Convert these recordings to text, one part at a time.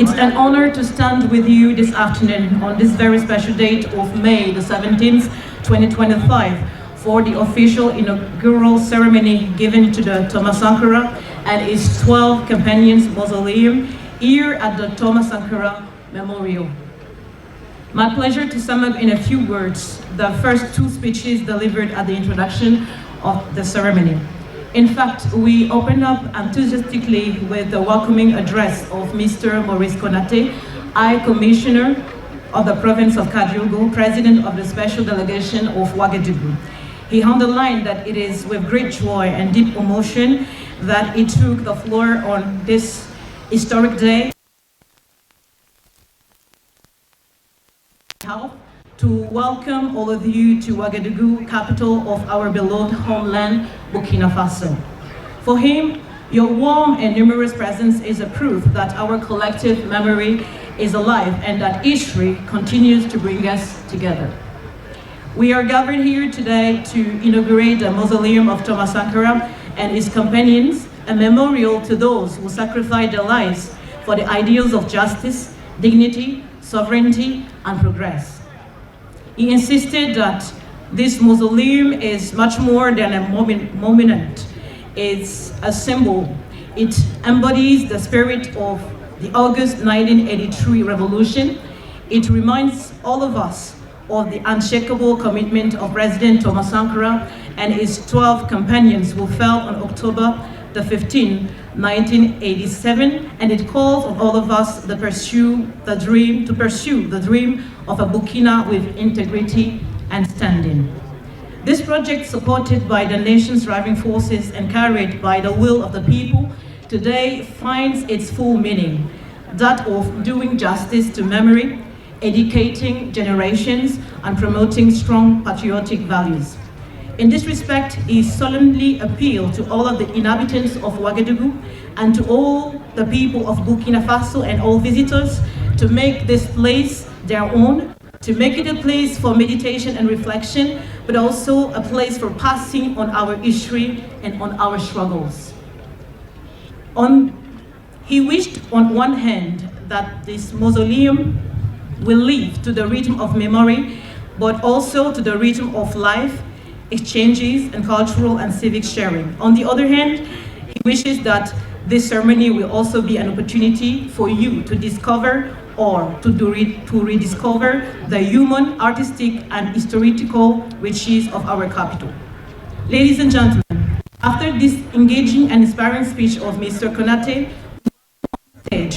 It's an honor to stand with you this afternoon on this very special date of May the 17th, 2025, for the official inaugural ceremony given to the Thomas Sankara and his 12 companions mausoleum here at the Thomas Sankara Memorial. My pleasure to sum up in a few words the first two speeches delivered at the introduction of the ceremony. In fact, we opened up enthusiastically with the welcoming address of Mr. Maurice Konaté, High Commissioner of the province of Ouagadougou, President of the Special Delegation of Ouagadougou. He underlined that it is with great joy and deep emotion that he took the floor on this historic day to welcome all of you to Ouagadougou, capital of our beloved homeland, Burkina Faso. For him, your warm and numerous presence is a proof that our collective memory is alive and that history continues to bring us together. We are gathered here today to inaugurate the mausoleum of Thomas Sankara and his companions, a memorial to those who sacrificed their lives for the ideals of justice, dignity, sovereignty, and progress. He insisted that this mausoleum is much more than a monument. It's a symbol. It embodies the spirit of the August 1983 revolution. It reminds all of us of the unshakable commitment of President Thomas Sankara and his 12 companions who fell on October the 15th, 1987, and it calls on all of us to pursue the dream of a Burkina with integrity and standing. This project, supported by the nation's driving forces and carried by the will of the people, today finds its full meaning, that of doing justice to memory, educating generations, and promoting strong patriotic values. In this respect, he solemnly appealed to all of the inhabitants of Ouagadougou and to all the people of Burkina Faso and all visitors to make this place their own, to make it a place for meditation and reflection, but also a place for passing on our history and on our struggles. He wished on one hand that this mausoleum will live to the rhythm of memory, but also to the rhythm of life, exchanges, and cultural and civic sharing. On the other hand, he wishes that this ceremony will also be an opportunity for you to discover or to rediscover the human, artistic, and historical riches of our capital. Ladies and gentlemen, after this engaging and inspiring speech of Mr. Konaté,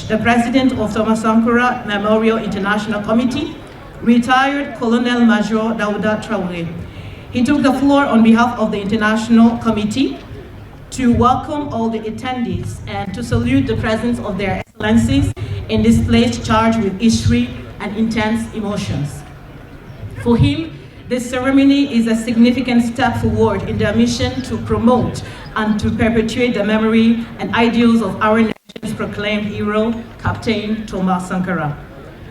the President of Thomas Sankara Memorial International Committee, retired Colonel Major Daouda Traoré. He took the floor on behalf of the International Committee to welcome all the attendees and to salute the presence of their excellencies in this place charged with history and intense emotions. For him, this ceremony is a significant step forward in their mission to promote and to perpetuate the memory and ideals of our nation's proclaimed hero, Captain Thomas Sankara.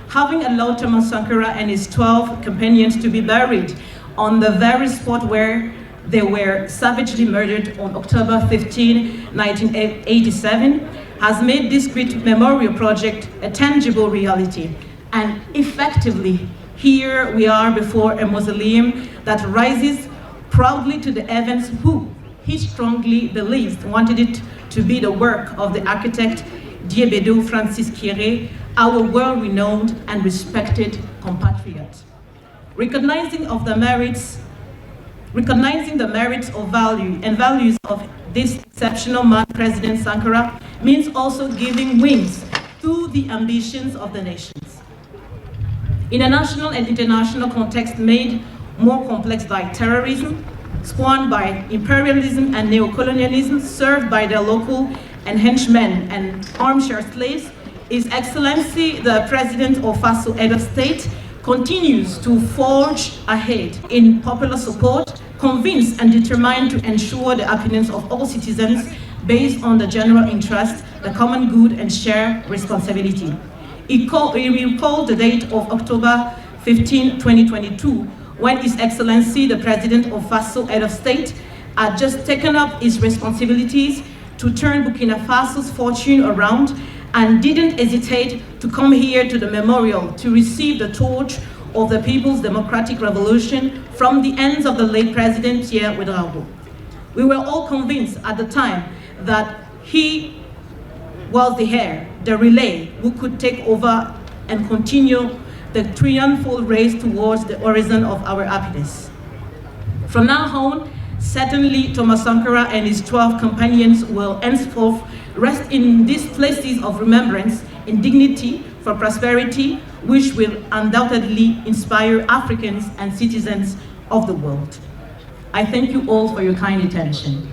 Having allowed Thomas Sankara and his 12 companions to be buried on the very spot where they were savagely murdered on October 15, 1987, has made this great memorial project a tangible reality. And effectively, here we are before a mausoleum that rises proudly to the heavens, who he strongly believes wanted it to be the work of the architect Diébedo Francis Kéré, our well-renowned and respected compatriot. Recognizing the merits of values of this exceptional man, President Sankara, means also giving wings to the ambitions of the nations. In a national and international context made more complex by terrorism, spawned by imperialism and neocolonialism, served by their local and henchmen and armchair slaves, His Excellency, the President of Faso Head of State, continues to forge ahead in popular support, convinced and determined to ensure the happiness of all citizens based on the general interest, the common good, and shared responsibility. He recalled the date of October 15, 2022, when His Excellency, the President of Faso Head of State, had just taken up his responsibilities to turn Burkina Faso's fortune around and didn't hesitate to come here to the memorial to receive the torch of the People's Democratic Revolution from the hands of the late President Pierre Ouagadougou. We were all convinced at the time that he was the heir, the relay, who could take over and continue the triumphal race towards the horizon of our happiness. From now on, certainly Thomas Sankara and his 12 companions will henceforth rest in these places of remembrance in dignity for prosperity, which will undoubtedly inspire Africans and citizens of the world. I thank you all for your kind attention.